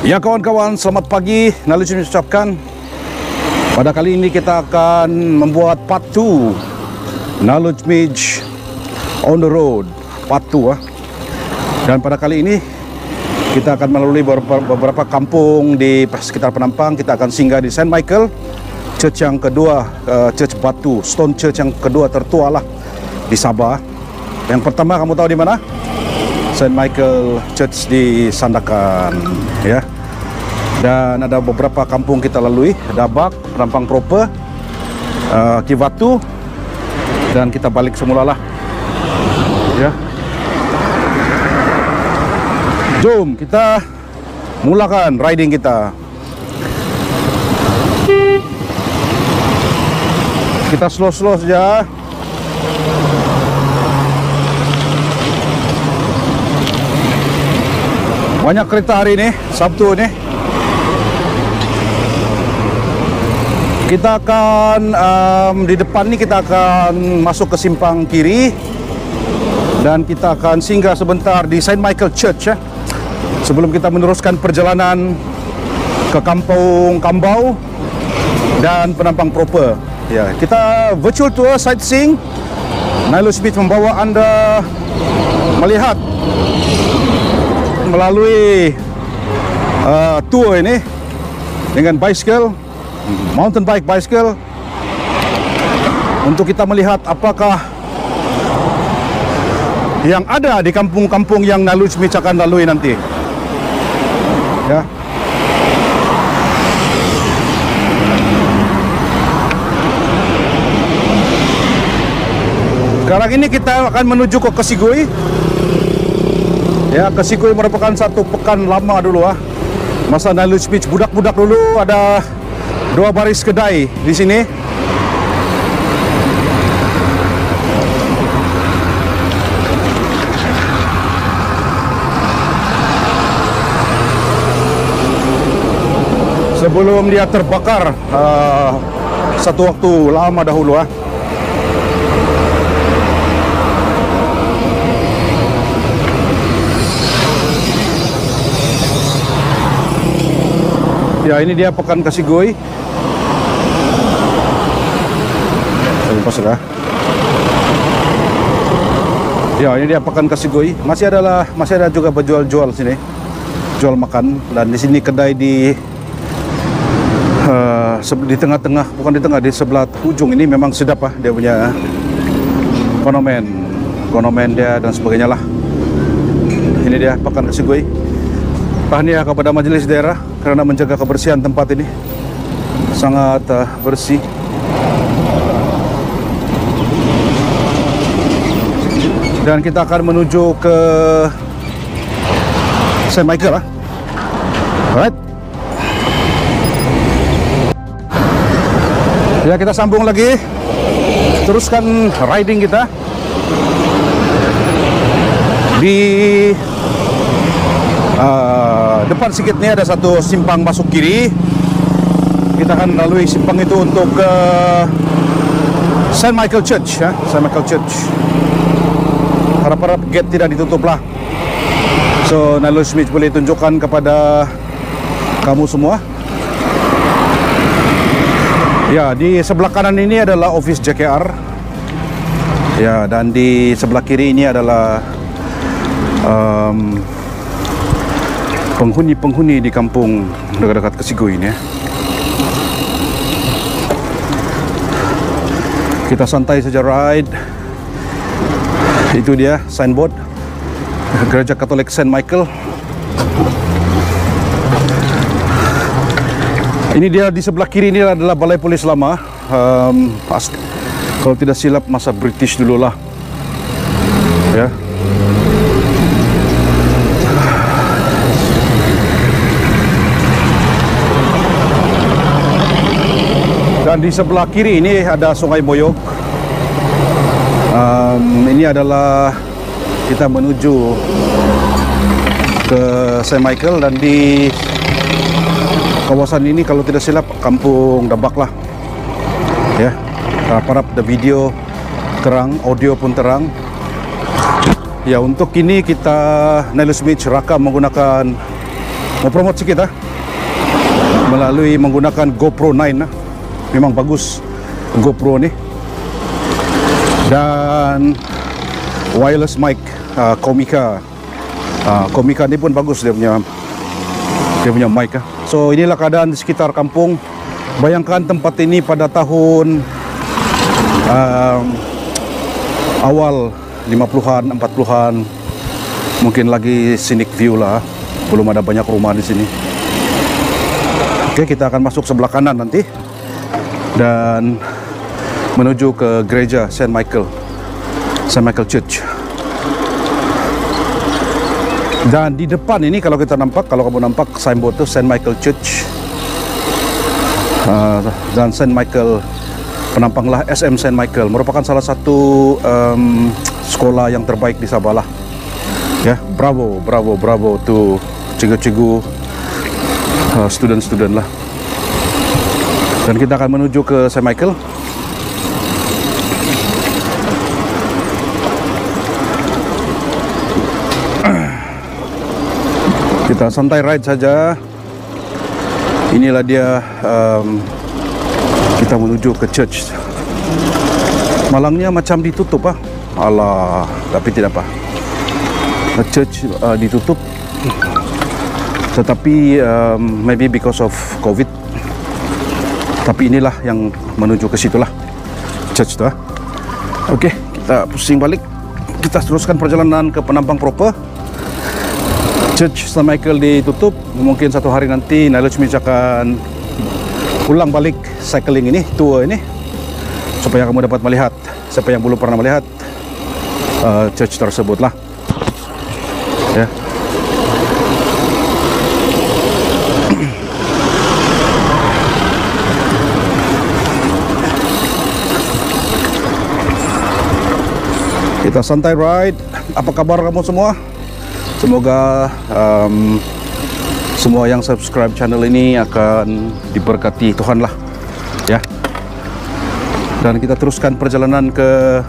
Ya kawan-kawan, selamat pagi. Knowledge mengucapkan pada kali ini kita akan membuat part 2 Knowledge Mage on the road part 2 Dan pada kali ini kita akan melalui beberapa kampung di sekitar Penampang. Kita akan singgah di St. Michael Church yang kedua, Church Batu, Stone Church yang kedua tertua lah di Sabah. Yang pertama kamu tahu di mana? St. Michael Church di Sandakan, ya. Dan ada beberapa kampung kita lalui, Dabak, Penampang Proper, Kivatu, dan kita balik semula lah, ya. Jom kita mulakan riding kita. Kita slow-slow saja. Banyak kereta hari ini, Sabtu ini. Kita akan di depan ni kita akan masuk ke simpang kiri dan kita akan singgah sebentar di St. Michael Church, ya. Sebelum kita meneruskan perjalanan ke Kampung Kambau dan Penampang Proper. Ya, kita virtual tour sightseeing. Nilo Smith membawa anda melihat melalui tour ini dengan bicycle, mountain bike bicycle, untuk kita melihat apakah yang ada di kampung-kampung yang Nilo Smith akan lalui nanti, ya. Sekarang ini kita akan menuju ke Kesigui. Ya, Kesigui merupakan satu pekan lama dulu, masa Nilo Smith budak-budak dulu. Ada 2 baris kedai di sini. Sebelum dia terbakar satu waktu lama dahulu, Ya, ini dia pekan Kesigui. Ya, ini dia pekan Kesigui. Masih ada juga berjual-jual sini, jual makan. Dan di sini kedai di tengah-tengah, bukan di tengah, di sebelah ujung ini memang sedap, dia punya konomen dia dan sebagainya lah. Ini dia pekan Kesigui. Tahniah kepada majelis daerah kerana menjaga kebersihan tempat ini. Sangat bersih. Dan kita akan menuju ke St. Michael, Alright. Ya, kita sambung lagi. Teruskan riding kita. Di depan sedikit ni ada satu simpang masuk kiri. Kita akan lalui simpang itu untuk ke St. Michael Church, ya. St. Michael Church. Harap-harap gate tidak ditutup lah. So, Nilo Smith boleh tunjukkan kepada kamu semua. Ya, di sebelah kanan ini adalah office JKR. Ya, dan di sebelah kiri ini adalah penghuni-penghuni di kampung dekat-dekat Kesigui ini, ya. Kita santai saja ride. Itu dia signboard Gereja Katolik St. Michael. Ini dia di sebelah kiri ini adalah Balai Polis Lama. Kalau tidak silap masa British dulu lah. Ya. Dan di sebelah kiri ini ada Sungai Boyog. Ini adalah kita menuju ke Saint Michael, dan di kawasan ini kalau tidak silap Kampung Dabak lah. Ya, harap the video terang, audio pun terang. Ya, untuk ini kita Nylus Midge rakam menggunakan, mau promote sedikit melalui menggunakan GoPro 9 Memang bagus GoPro nih. Dan wireless mic Komika. Komika ini pun bagus dia punya mic. So inilah keadaan di sekitar kampung. Bayangkan tempat ini pada tahun awal 50-an, 40-an. Mungkin lagi scenic view lah. Belum ada banyak rumah di sini. Oke, kita akan masuk sebelah kanan nanti dan menuju ke gereja Saint Michael Church. Dan di depan ini kalau kamu nampak signboard itu Saint Michael Church, dan Saint Michael penampanglah SM Saint Michael, merupakan salah satu sekolah yang terbaik di Sabah lah. Ya, bravo to cikgu-cikgu, student lah. Dan kita akan menuju ke Saint Michael. Kita santai ride saja. Inilah dia, kita menuju ke church. Malangnya macam ditutup Alah, tapi tidak apa. Church ditutup. Tetapi maybe because of COVID. Tapi inilah yang menuju ke situlah, church tu. Okey, kita pusing balik. Kita teruskan perjalanan ke Penampang proper. Church Saint Michael ditutup. Mungkin satu hari nanti Nylus Midge akan pulang balik cycling ini, tour ini, supaya kamu dapat melihat, siapa yang belum pernah melihat church tersebut lah. Ya. Kita santai ride. Apa kabar kamu semua? Semoga semua yang subscribe channel ini akan diberkati Tuhan lah, ya. Dan kita teruskan perjalanan ke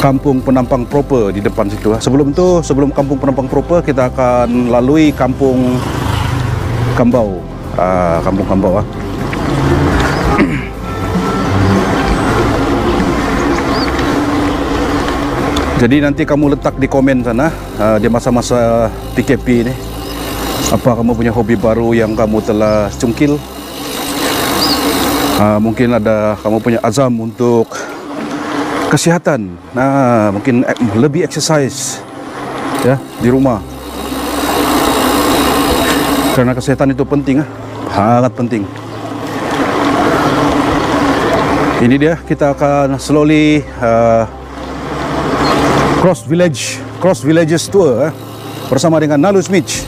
Kampung Penampang proper di depan situ. Sebelum Kampung Penampang proper, kita akan lalui Kampung Kambau. Kampung Kambau. Jadi nanti kamu letak di komen sana di masa-masa PKP ini, apa kamu punya hobi baru yang kamu telah cungkil. Mungkin ada kamu punya azam untuk kesihatan, mungkin lebih exercise ya di rumah, karena kesehatan itu penting, sangat penting. Ini dia, kita akan slowly cross villages tour bersama dengan Nylus Midge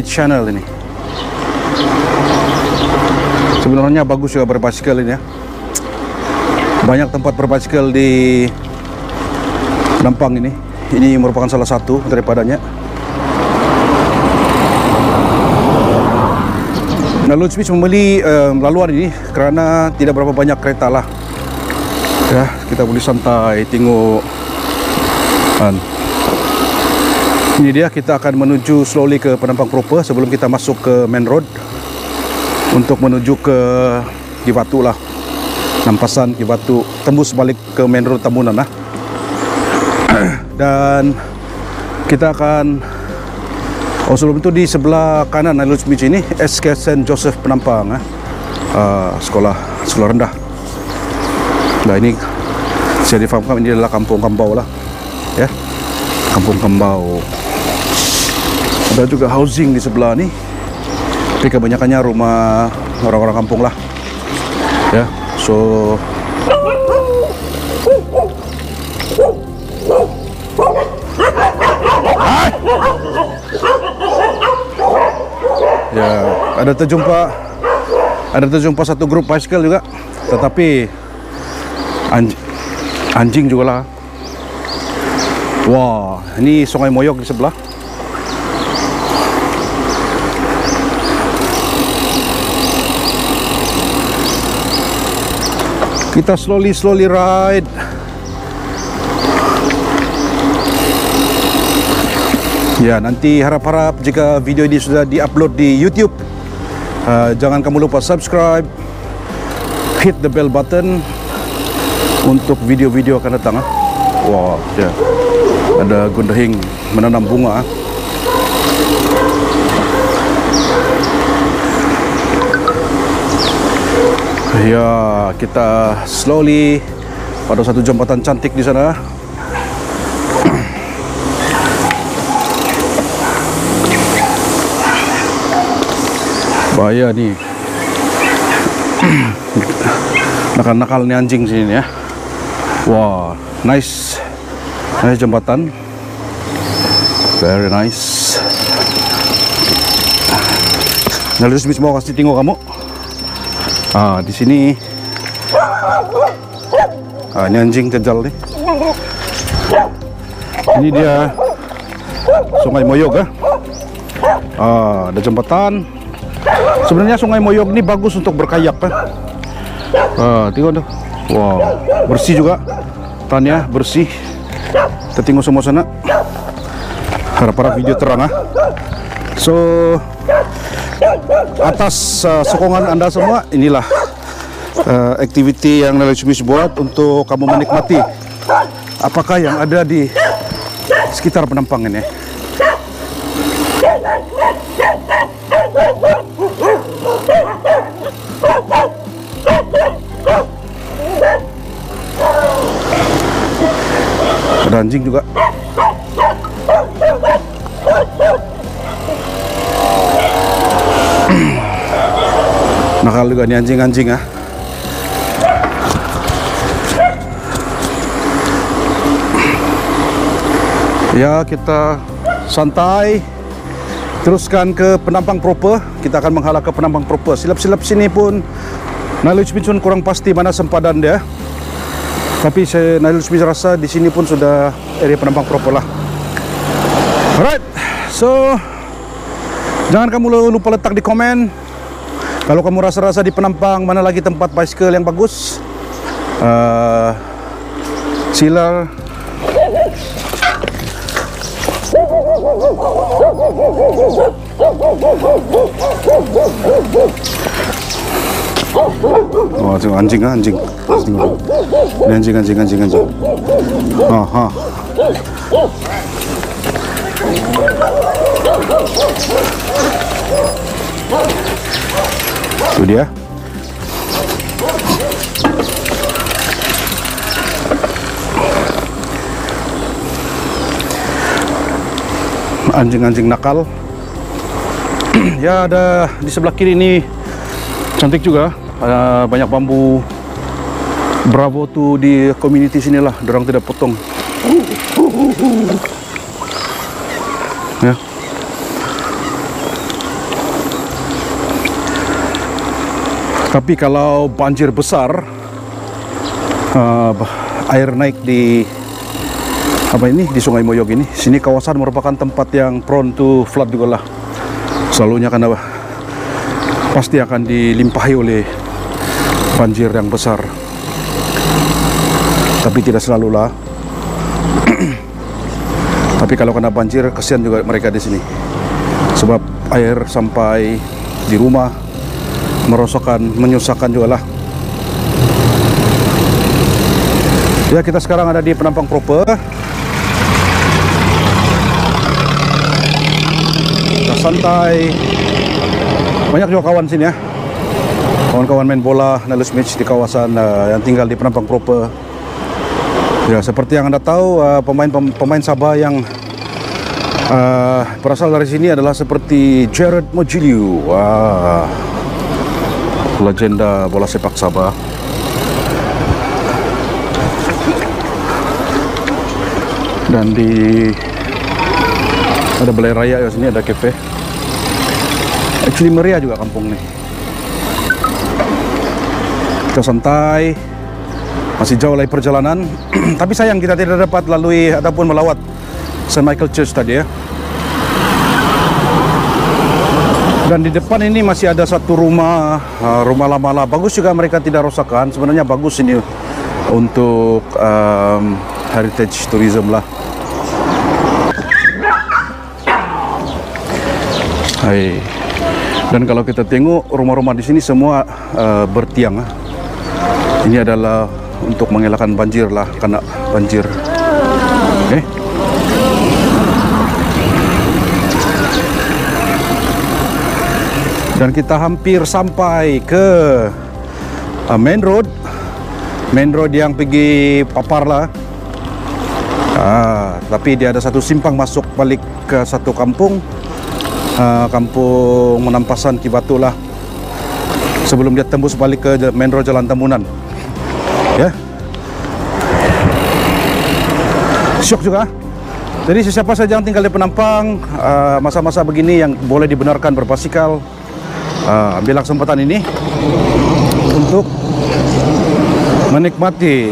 channel ini. Sebenarnya bagus juga berbasikal ini ya. Banyak tempat berbasikal di Penampang ini. Ini merupakan salah satu daripadanya. Nylus Midge membeli laluan ini kerana tidak berapa banyak kereta lah. Ya, kita boleh santai tengok. Ini dia, kita akan menuju slowly ke Penampang proper sebelum kita masuk ke main road untuk menuju ke Kibatu lah, Nampasan Kibatu, tembus balik ke main road Tambunan lah. Dan kita akan sebelum itu di sebelah kanan Nylus Midge ini SK St. Joseph Penampang, sekolah rendah. Nah, ini saya difahamkan ini adalah Kampung Kambau lah. Ya, Kampung Kambau. Ada juga housing di sebelah nih, tapi kebanyakannya rumah orang-orang kampung lah ya. So ya, ada terjumpa satu grup bicycle juga, tetapi anjing juga lah. Wah, ini Sungai Moyog di sebelah. Kita slowly ride. Ya, nanti harap-harap jika video ini sudah di-upload di YouTube, jangan kamu lupa subscribe, hit the bell button untuk video-video akan datang. Wah, ya, ada gundahing menanam bunga. Ya, kita slowly pada satu jembatan cantik di sana. Bahaya nih. Nakal-nakal nih anjing sini ya. Wah, nice jembatan. Very nice. Nah, terus mau kasih tengok kamu. Di sini. Ini anjing kejal nih. Ini dia Sungai Moyog ya. Ada jembatan. Sebenarnya Sungai Moyog ini bagus untuk berkayak kan. Tengok tuh. Wow, bersih juga. Tanahnya bersih. Kita tengok semua sana. Harap-harap video terang. So, atas sokongan Anda semua, inilah aktiviti yang Knowledge Mish buat untuk kamu menikmati apakah yang ada di sekitar penampang ini. Ada anjing juga. Nakal juga nih anjing-anjing ya. Ya, kita santai teruskan ke penampang proper. Kita akan menghala ke penampang proper. Silap-silap sini pun Knowledge Mish kurang pasti mana sempadan dia. Tapi saya Knowledge Mish rasa di sini pun sudah area penampang proper lah. Alright. So, jangan kamu lupa letak di komen kalau kamu rasa-rasa di penampang mana lagi tempat bicycle yang bagus. Sila anjing. Ini anjing. Itu dia. Anjing-anjing nakal. Ya, ada di sebelah kiri ini cantik juga. Ada banyak bambu. Bravo tuh di community sinilah, dorang tidak potong. Ya. Tapi kalau banjir besar, air naik di di Sungai Moyog ini. Sini kawasan merupakan tempat yang prone to flood juga lah. Selalunya karena pasti akan dilimpahi oleh banjir yang besar. Tapi tidak selalu lah. Tapi kalau kena banjir, kasihan juga mereka di sini. Sebab air sampai di rumah, merosokkan, menyusahkan juga lah. Ya, kita sekarang ada di penampang proper. Kita santai. Banyak juga kawan sini ya. Kawan-kawan main bola Knowledge Mish di kawasan yang tinggal di penampang proper. Ya, seperti yang Anda tahu, pemain Sabah yang Berasal dari sini adalah seperti Jared Mojiliu, legenda bola sepak Sabah. Dan ada balai raya di sini, ada kafe. Actually meriah juga kampung nih. Kita santai, masih jauh lagi perjalanan. Tapi sayang kita tidak dapat lalui ataupun melawat St. Michael Church tadi ya. Dan di depan ini masih ada satu rumah lama lah. Bagus juga, mereka tidak rosakkan. Sebenarnya bagus ini untuk heritage tourism lah. Hai. Dan kalau kita tengok rumah-rumah di sini semua bertiang. Ini adalah untuk mengelakkan banjir lah, kena banjir. Oke. Dan kita hampir sampai ke main road yang pergi Papar lah. Tapi dia ada satu simpang masuk balik ke satu kampung, kampung Menampasan Kibatu lah, sebelum dia tembus balik ke main road Jalan Tambunan. Ya, syok juga. Jadi siapa saja yang tinggal di Penampang masa-masa begini yang boleh dibenarkan berbasikal, ambillah kesempatan ini untuk menikmati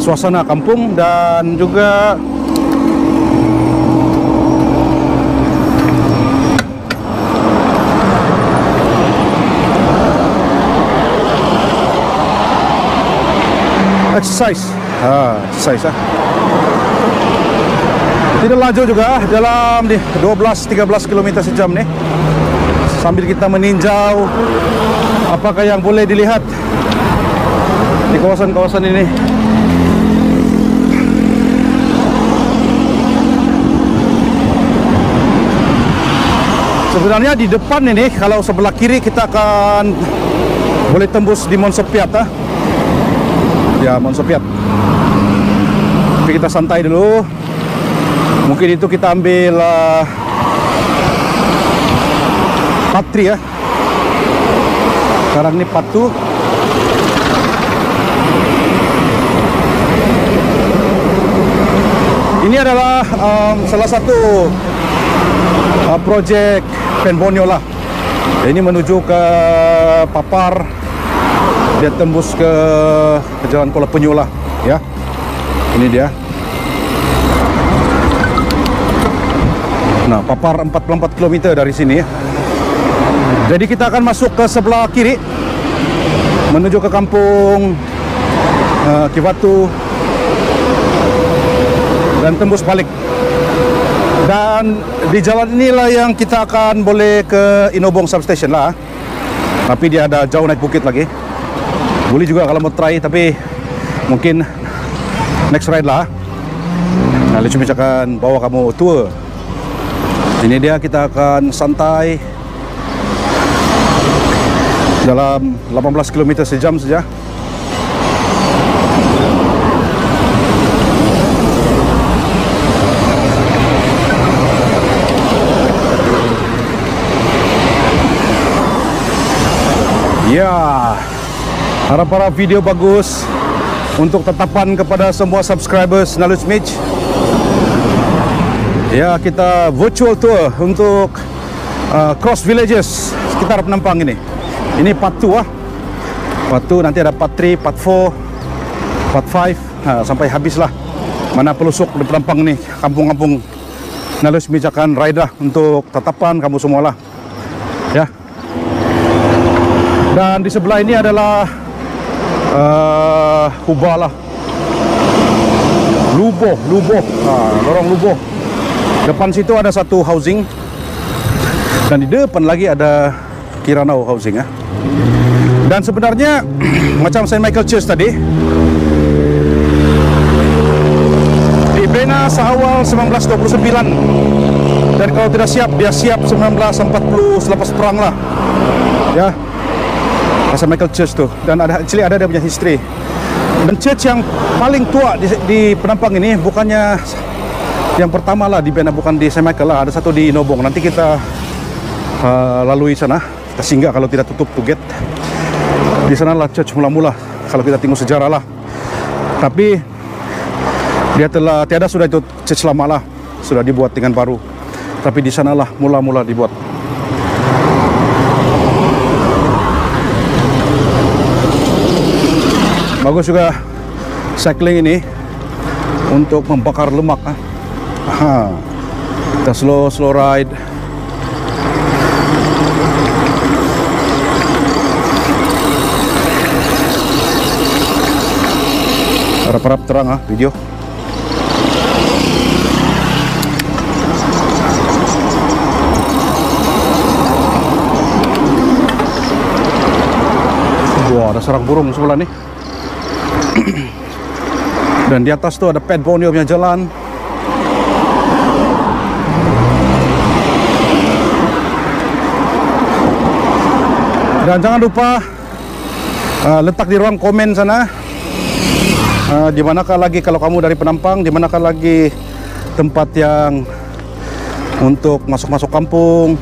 suasana kampung dan juga exercise. Tidak laju juga, dalam 12-13 km sejam nih. Sambil kita meninjau apakah yang boleh dilihat di kawasan-kawasan ini. Sebenarnya di depan ini, kalau sebelah kiri kita akan boleh tembus di Monsepiat. Ya, Monsepiat. Tapi kita santai dulu. Mungkin itu kita ambil Patri ya. Sekarang ini Patu. Ini adalah salah satu projek Penbonyo lah. Ini menuju ke Papar. Dia tembus ke Jalan Kuala Penyu lah ya. Ini dia. Nah, Papar 44 km dari sini ya. Jadi kita akan masuk ke sebelah kiri menuju ke kampung Kibatu dan tembus balik. Dan di jalan inilah yang kita akan boleh ke Inobong Substation lah. Tapi dia ada jauh naik bukit lagi. Boleh juga kalau mau try, tapi mungkin next ride lah. Nah, Lucumi akan bawa kamu tour. Ini dia, kita akan santai dalam 18 km sejam saja. Ya, harap-harap video bagus untuk tetapan kepada semua subscribers Knowledge Mitch. Ya, kita virtual tour untuk cross villages sekitar Penampang ini. Ini part 2 ah. Part 2, nanti ada part 3, part 4, part 5, sampai habis lah. Mana pelusuk di Penampang nih, kampung-kampung Knowledge Mitch akan ride lah untuk tetapan kamu semua lah. Ya. Dan di sebelah ini adalah Hubah lah, Luboh, lorong Luboh. Depan situ ada satu housing, dan di depan lagi ada Kiranau housing ya. Dan sebenarnya macam St. Michael Church tadi, dibina seawal 1929, dan kalau tidak siap, dia siap 1940 selepas perang lah ya. St. Michael Church tuh, dan ada dia punya history. Dan church yang paling tua di Penampang ini bukannya Yang pertama lah di Bena, bukan di St. Michael lah, ada satu di Nobong. Nanti kita lalui sana, kita singgah kalau tidak tutup to gate. Di sana lah church mula-mula kalau kita tengok sejarah lah. Tapi dia telah tiada, sudah itu church lama lah, sudah dibuat dengan baru. Tapi di sanalah mula-mula dibuat. Bagus juga cycling ini untuk membakar lemak. Kita slow ride. Harap-harap terang video. Wah, ada sarang burung sebelah nih. Dan di atas tuh ada Pan Borneo punya jalan. Dan jangan lupa letak di ruang komen sana di manakah lagi, kalau kamu dari penampang, di manakah lagi tempat yang untuk masuk-masuk kampung,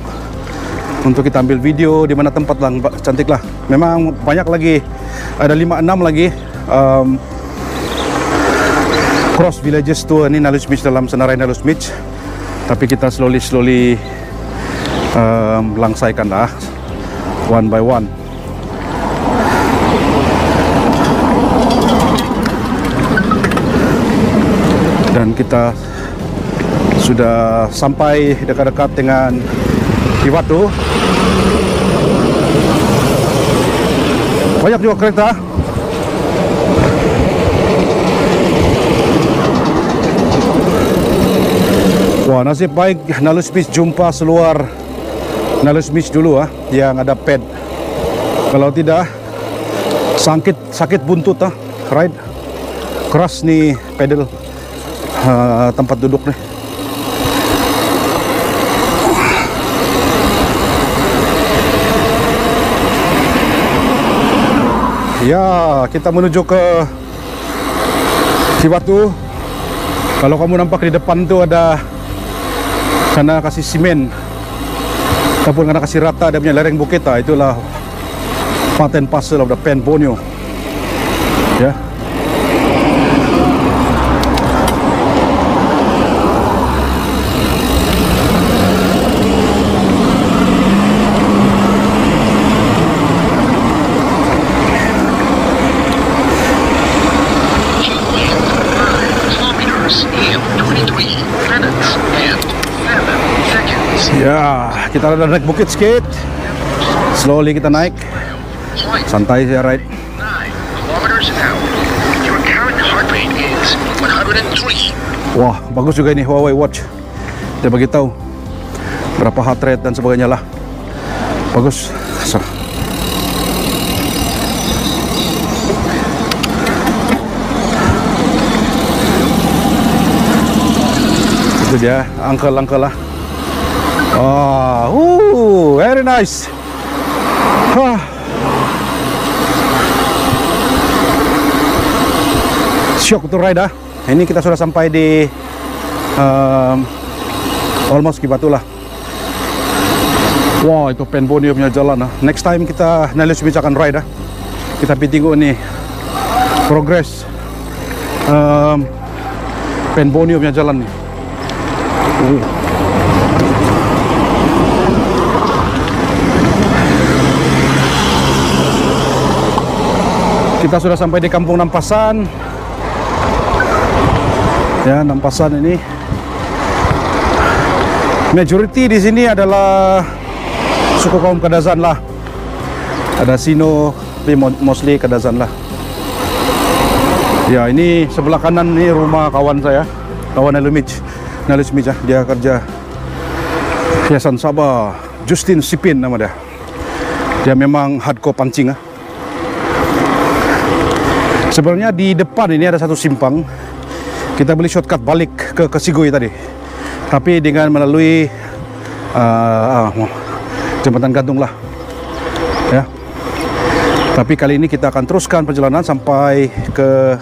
untuk kita ambil video, di mana tempat yang cantik lah. Memang banyak lagi, ada 5-6 lagi cross villages tour ini Nalutj Beach, dalam Senarai Nalutj Beach. Tapi kita slowly langsaikan lah, one by one. Dan kita sudah sampai dekat-dekat dengan Kiwatu. Banyak juga kereta. Wah, nasib baik Nalutj Beach jumpa seluar Nalutj Beach dulu yang ada pad. Kalau tidak, sakit buntut ride keras nih pedal tempat duduk nih. Ya, kita menuju ke Kiwatu. Kalau kamu nampak di depan tuh ada, karena kasih simen ataupun karena kasih rata, dia punya lereng bukit, itulah part and parcel of the Pan Borneo. Ya. Ya, kita ada naik bukit sedikit. Slowly kita naik. Santai saya ride. Wah, bagus juga ini Huawei Watch. Dia bagi tahu berapa heart rate dan sebagainya lah. Bagus. Itu dia, angkel lah. Very nice. Syok untuk ride. Ini kita sudah sampai di almost Kiwatu lah. Wah, itu Pan Borneo punya jalan. Next time kita Nalutj Beach akan ride. Kita pergi tengok nih progress Pan Borneo punya jalan nih. Kita sudah sampai di Kampung Nampasan. Ya, Nampasan ini majority di sini adalah suku kaum Kadazan lah. Ada Sino, tapi mostly Kadazan lah. Ya, ini sebelah kanan nih rumah kawan saya, kawan Nalutj Beach. Dia kerja hiasan Sabah. Justin Sipin nama dia. Dia memang hardcore pancing. Sebenarnya di depan ini ada satu simpang. Kita beli shortcut balik ke Sigoi tadi. Tapi dengan melalui jembatan gantung lah. Ya. Tapi kali ini kita akan teruskan perjalanan sampai ke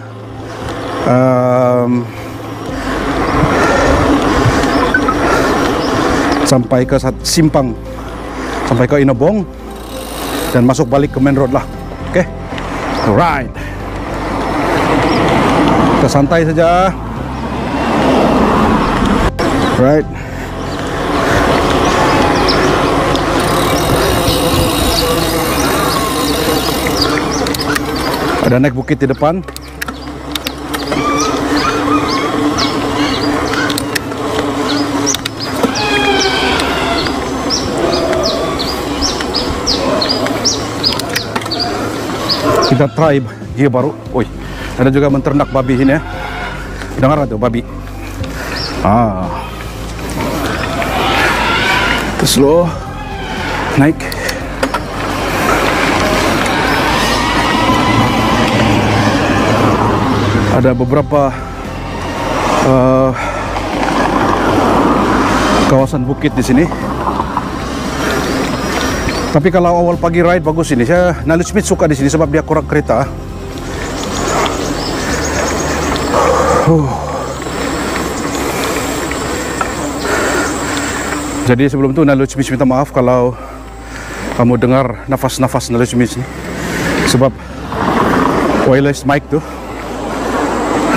sampai ke simpang, sampai ke Inobong, dan masuk balik ke main road lah. Oke, alright, kita santai saja. Right. Ada naik bukit di depan. Kita try gear baru. Oi, ada juga menternak babi ini ya. Dengar tuh babi. Slow naik. Ada beberapa kawasan bukit di sini. Tapi kalau awal pagi ride bagus ini. Saya Knowledge Meads suka di sini sebab dia kurang kereta. Jadi sebelum itu Knowledge Meads minta maaf kalau kamu dengar nafas-nafas Knowledge Meads ini, sebab wireless mic tuh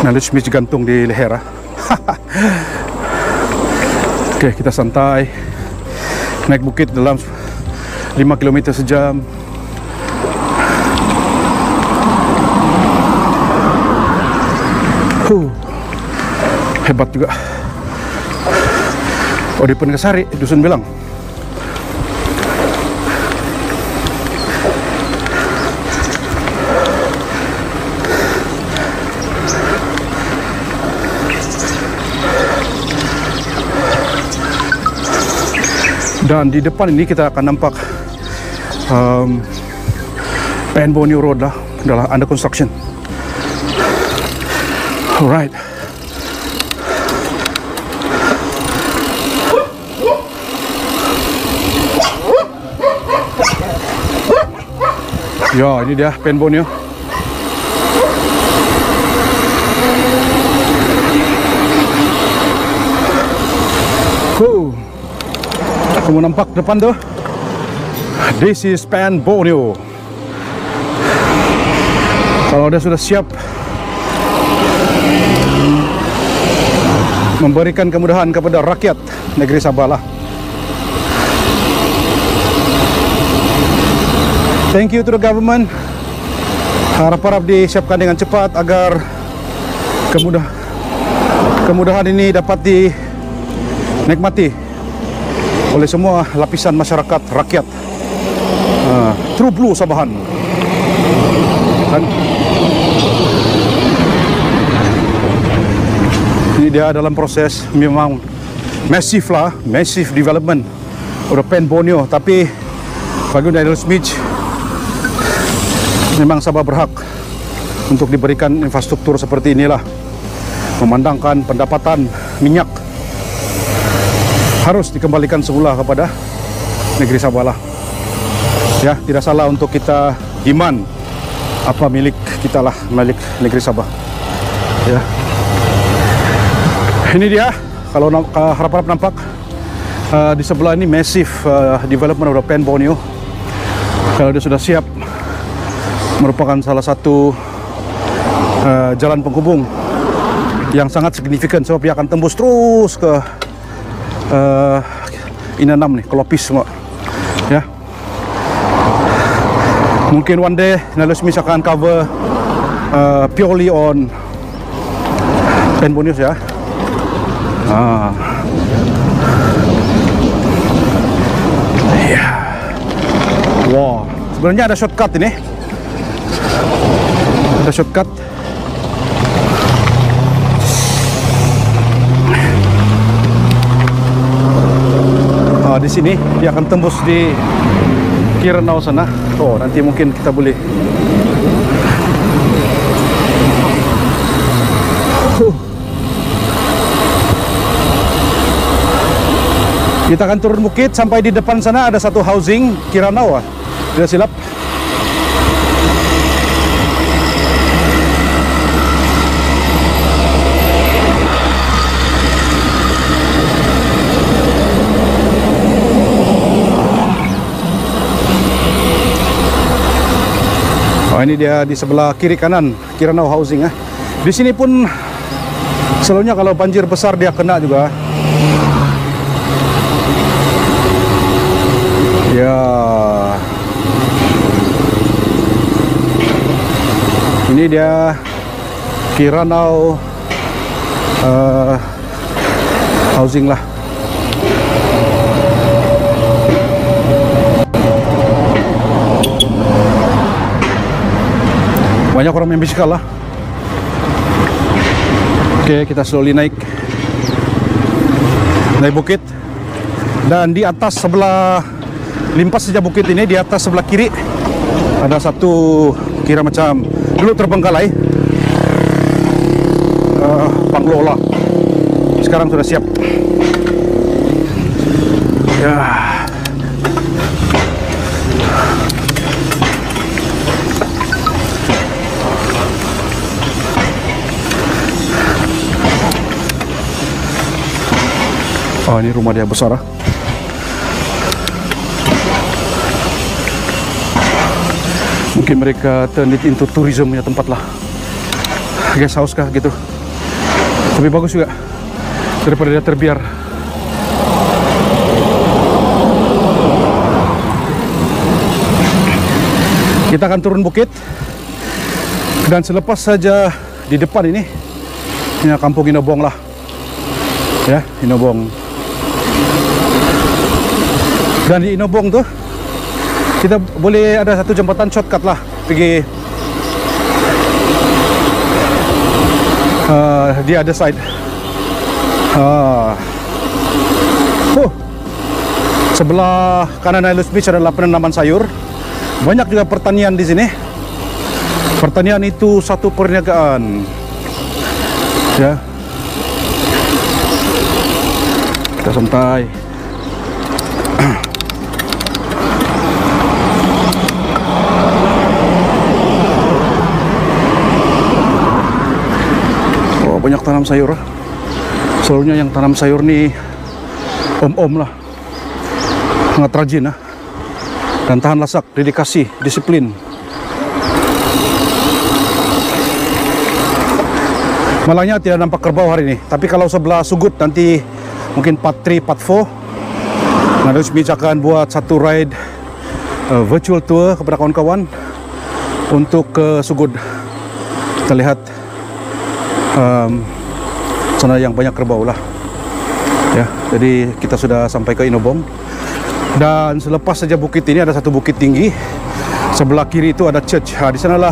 Knowledge Meads gantung di leher. Oke, kita santai naik bukit dalam 5 km sejam. Hebat juga. Oh, di Pengasari, Dusun Belang. Dan di depan ini kita akan nampak Pan Borneo Road lah, adalah under construction. Alright. Ya, ini dia Pan Borneo. Kamu nampak depan tuh? This is Pan Borneo. Kalau dia sudah siap memberikan kemudahan kepada rakyat negeri Sabah lah. Thank you to the government. Harap-harap disiapkan dengan cepat agar kemudahan ini dapat dinikmati oleh semua lapisan masyarakat rakyat. True Blue Sabahan. Kan? Ini dia dalam proses memang massive development of Pan Borneo, tapi bagi Knowledge Meads memang Sabah berhak untuk diberikan infrastruktur seperti inilah. Memandangkan pendapatan minyak harus dikembalikan semula kepada negeri Sabah lah. Ya, tidak salah untuk kita demand apa milik kita lah, milik negeri Sabah. Ya, ini dia. Kalau harap-harap nampak di sebelah ini massive development of Pan Borneo. Kalau dia sudah siap, merupakan salah satu jalan penghubung yang sangat signifikan, sebab dia akan tembus terus ke Inanam nih, ke Lopis semua. Ya, mungkin one day Knowledge Meads akan cover purely on Pan Borneo ya. Ya, wow, sebenarnya ada shortcut ini. Ada shortcut. Di sini dia akan tembus di Kiranau sana. Oh, nanti mungkin kita boleh. Kita akan turun bukit sampai di depan sana ada satu housing Kiranau, tidak silap. Ini dia di sebelah kiri kanan Kiranau Housing. Di sini pun selalunya kalau banjir besar dia kena juga. Ya, ini dia Kiranau Housing lah. Banyak orang main bisikal lah. Oke, kita slowly naik bukit. Dan di atas sebelah limpas saja bukit ini, di atas sebelah kiri ada satu kira macam dulu terbengkalai pengelola. Sekarang sudah siap. Ya. Oh, ini rumah dia besar. Mungkin mereka turn it into tourism punya tempat lah. Guest house kah gitu. Tapi bagus juga daripada dia terbiar. Kita akan turun bukit. Dan selepas saja di depan ini kampung Inobong lah. Ya, Inobong. Dan di Inobong tuh kita boleh ada satu jembatan shortcut lah pergi di other side. Sebelah kanan Nailus Beach adalah penanaman sayur. Banyak juga pertanian di sini. Pertanian itu satu perniagaan. Ya. Kita santai. Banyak tanam sayur. Selalunya yang tanam sayur nih om-om lah, sangat rajin dan tahan lasak, dedikasi, disiplin. Malangnya tidak nampak kerbau hari ini, tapi kalau sebelah Sugut nanti mungkin part 3, part 4 Nailus Beach akan buat satu ride virtual tour kepada kawan-kawan untuk ke Sugut. Kita lihat sana yang banyak kerbau lah. Ya, jadi kita sudah sampai ke Inobong. Dan selepas saja bukit ini ada satu bukit tinggi. Sebelah kiri itu ada church. Di sanalah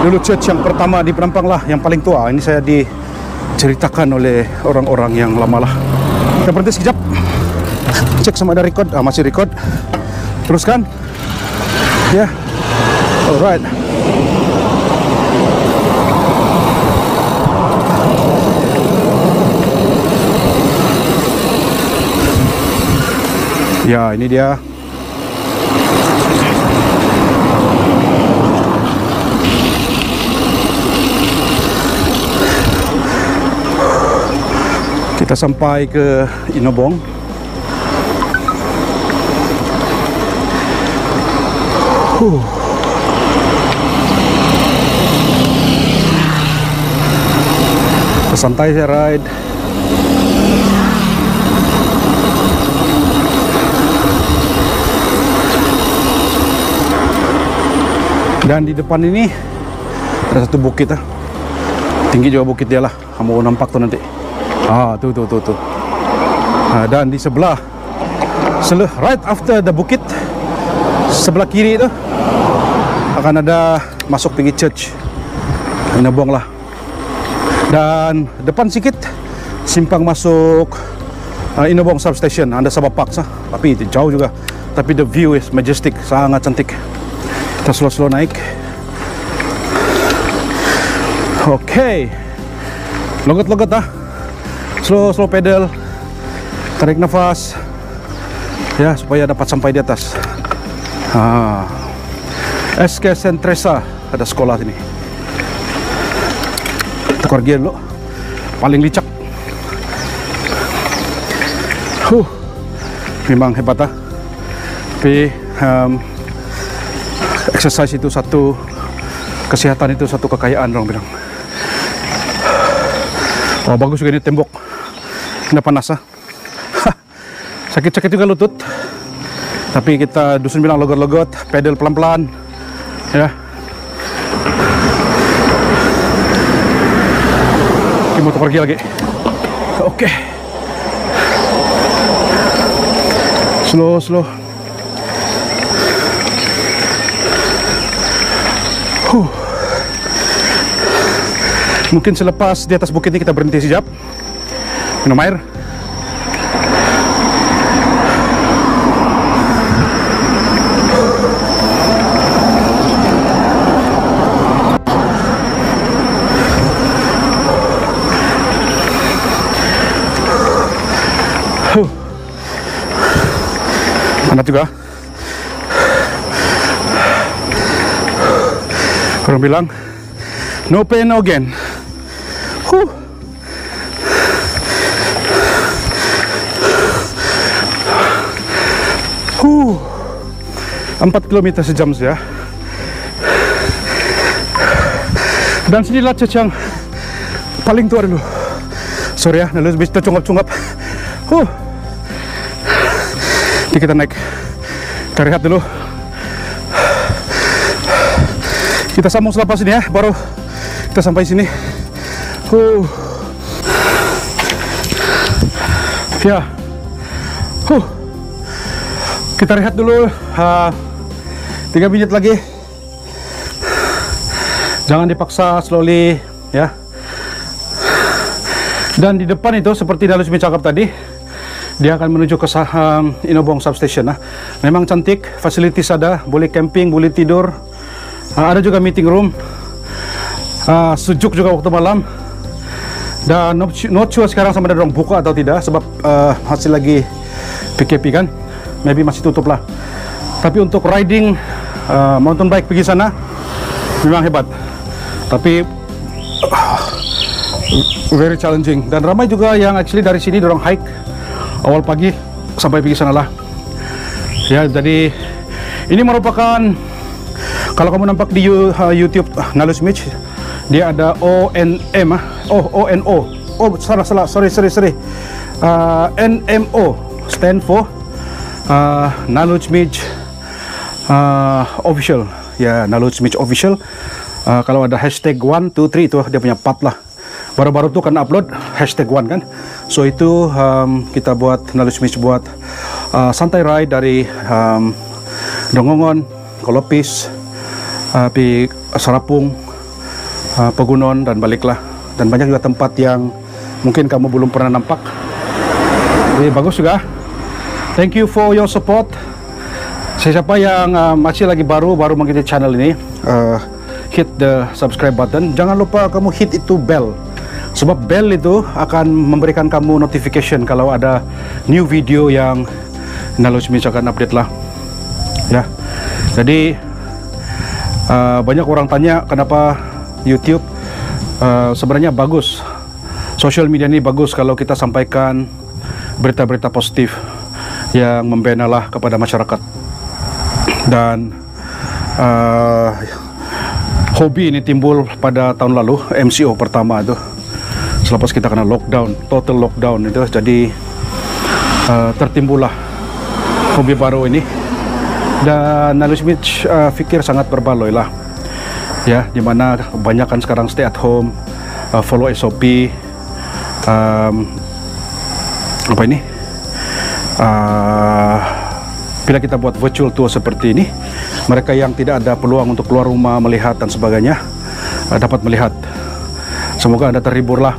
dulu church yang pertama di Penampang lah, yang paling tua. Ini saya diceritakan oleh orang-orang yang lama lah. Kita berhenti sekejap. Cek sama ada record. Masih record. Teruskan. Ya. Alright. Ya, ini dia. Kita sampai ke Inobong. Santai saya ride. Dan di depan ini ada satu bukit tinggi juga bukit dia lah. Kamu nampak tuh nanti. Tuh. Dan di sebelah right after the bukit, sebelah kiri itu akan ada masuk pergi church Inobong lah. Dan depan sedikit simpang masuk Inobong substation. Anda Sabah Park tapi itu jauh juga. Tapi the view is majestic, sangat cantik. Kita slow naik. Oke. Logat slow pedal. Tarik nafas. Ya, supaya dapat sampai di atas. SK Sentresa ada sekolah sini. Tukar gear dulu. Paling licak. Memang hebat Tapi exercise itu satu Kesehatan itu satu kekayaan orang bilang. Oh bagus juga ini tembok. Ini panas ah. Sakit-sakit juga lutut. Tapi kita dusun bilang logot-logot, pedal pelan-pelan. Ya. Kita mau pergi lagi. Oke. Slow. Mungkin selepas di atas bukit ini kita berhenti sekejap, minum air. Panas juga. Orang bilang no pain no gain. 4 km sejam saja. Dan sinilah church yang paling tua dulu. Sorry ya, lalu bisa cungap-cungap. Ini kita naik. Kita rehat dulu. Kita sambung selepas ini ya, baru kita sampai sini. Ya. Kita rehat dulu 3 menit lagi. Jangan dipaksa, slowly ya. Dan di depan itu seperti Nalutch Midge cakap tadi, dia akan menuju ke Inobong Substation. Memang cantik, facilities ada, boleh camping, boleh tidur. Ada juga meeting room. Sejuk juga waktu malam. Dan not sure sekarang sama ada orang buka atau tidak, sebab masih lagi PKP kan. Maybe masih tutup lah. Tapi untuk riding mountain bike pergi sana memang hebat. Tapi very challenging. Dan ramai juga yang actually dari sini dorong hike awal pagi sampai pergi sana lah. Ya, jadi ini merupakan, kalau kamu nampak di YouTube Nalutch Midge, dia ada ONM, ONO. Oh, salah, sorry. NMO stand for Nalutch Midge Official. Ya, Nalutch Midge Official. Kalau ada hashtag 1, 2, 3 itu dia punya part lah. Baru-baru tuh kan upload hashtag 1 kan. So itu kita buat Nalutch Midge buat santai ride dari Dongongon, Kolopis, pi Sarapung, Pegunungan dan baliklah. Dan banyak juga tempat yang mungkin kamu belum pernah nampak. Jadi bagus juga. Thank you for your support. Siapa yang masih lagi baru mengikuti channel ini, hit the subscribe button. Jangan lupa kamu hit itu bell. Sebab bell itu akan memberikan kamu notification kalau ada new video yang Nalutch Midge akan update lah. Ya. Jadi banyak orang tanya kenapa YouTube sebenarnya bagus. Social media ini bagus kalau kita sampaikan berita-berita positif yang membina lah kepada masyarakat. Dan hobi ini timbul pada tahun lalu, MCO pertama itu. Selepas kita kena lockdown, total lockdown itu, jadi tertimbullah hobi baru ini. Dan Nalutch Midge fikir sangat berbaloi lah. Ya, dimana kebanyakan sekarang stay at home, follow SOP, apa ini? Bila kita buat virtual tour seperti ini, mereka yang tidak ada peluang untuk keluar rumah melihat dan sebagainya dapat melihat. Semoga Anda terhibur lah.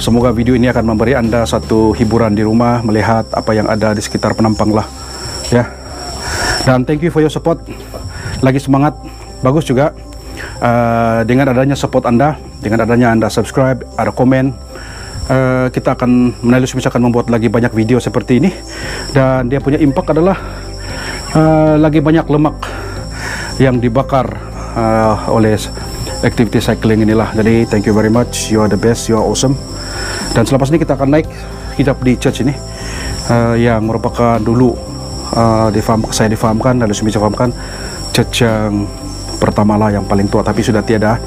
Semoga video ini akan memberi Anda satu hiburan di rumah, melihat apa yang ada di sekitar penampang lah. Ya. Dan thank you for your support. Lagi semangat, bagus juga. Dengan adanya support Anda, dengan adanya Anda subscribe, ada komen, kita akan Nalutch Midge akan membuat lagi banyak video seperti ini. Dan dia punya impact adalah lagi banyak lemak yang dibakar oleh activity cycling inilah. Jadi thank you very much, you are the best, you are awesome. Dan selepas ini kita akan naik hidap di church ini, yang merupakan dulu saya difahamkan, Nalutch Midge difahamkan church yang pertama lah, yang paling tua, tapi sudah tiada.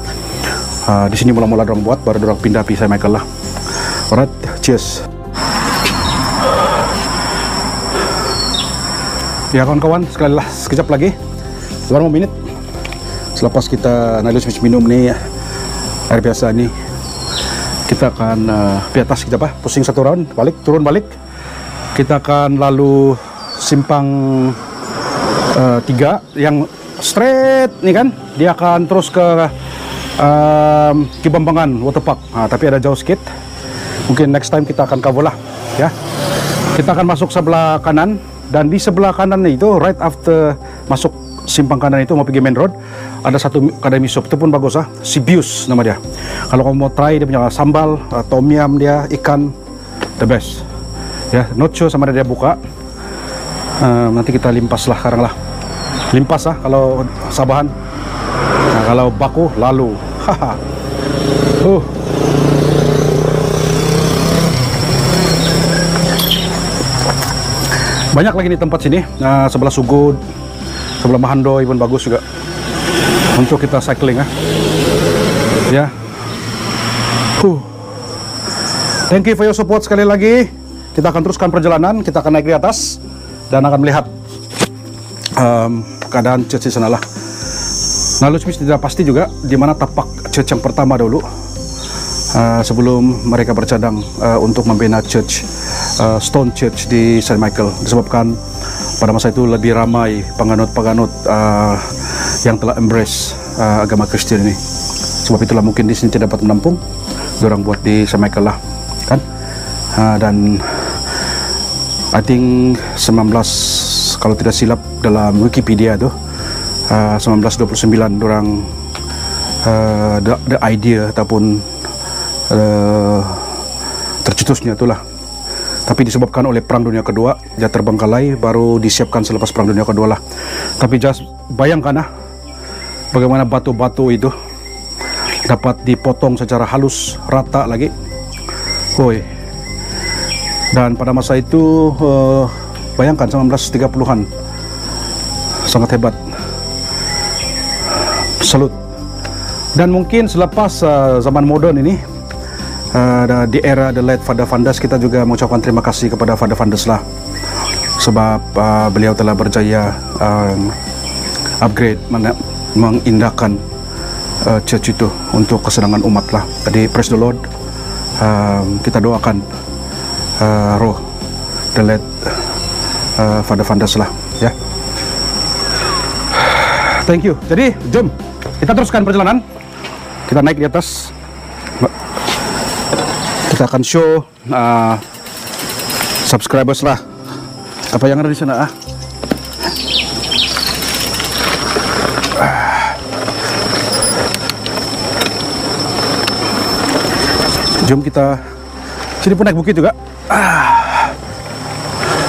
Di sini mula-mula dorang buat, baru dorang pindah pisah Michael lah. Alright, cheers. Ya kawan-kawan, sekali lah, sekejap lagi, beberapa menit selepas kita Nilutch Beach minum nih air biasa nih, kita akan di atas kita pusing satu round, balik, turun balik. Kita akan lalu simpang 3 yang straight nih kan, dia akan terus ke Kibambangan Waterpark. Tapi ada jauh sedikit, mungkin next time kita akan cover lah ya. Kita akan masuk sebelah kanan, dan di sebelah kanan itu right after masuk simpang kanan itu mau pergi main road, ada satu kedai miso, itu pun bagus Sibius nama dia. Kalau kamu mau try dia punya sambal, tom yum dia, ikan, the best ya. Not sure sama dia buka. Nanti kita limpas lah sekarang lah, limpas kalau sabahan. Nah, kalau baku lalu haha. Banyak lagi nih tempat sini, sebelah Sugod, sebelah Mahandoy pun bagus juga untuk kita cycling ya. Thank you for your support sekali lagi. Kita akan teruskan perjalanan, kita akan naik di atas dan akan melihat keadaan church di sana lah. Nilutch Beach tidak pasti juga di mana tapak church yang pertama dulu, sebelum mereka bercadang untuk membina church, Stone Church di St. Michael, disebabkan pada masa itu lebih ramai penganut-penganut yang telah embrace agama Kristen ini. Sebab itulah mungkin di sini tidak dapat menampung, dorang buat di St. Michael lah kan. Dan I think 19, kalau tidak silap dalam Wikipedia tuh, 1929 dorang the idea ataupun tercetusnya itulah. Tapi disebabkan oleh Perang Dunia Kedua, dia terbengkalai, baru disiapkan selepas Perang Dunia Kedua lah. Tapi just bayangkan bagaimana batu-batu itu dapat dipotong secara halus, rata lagi. Dan pada masa itu bayangkan 1930-an, sangat hebat. Salut. Dan mungkin selepas zaman modern ini, di era the late Father Vandas, kita juga mengucapkan terima kasih kepada Father Vandas lah, sebab beliau telah berjaya upgrade, mengindahkan church itu untuk kesenangan umat lah. Jadi praise the Lord. Kita doakan roh the late Father Vandas lah ya. Thank you. Jadi jom kita teruskan perjalanan, kita naik di atas. Kita akan show subscribers lah apa yang ada di sana. Jom kita sini pun naik bukit juga.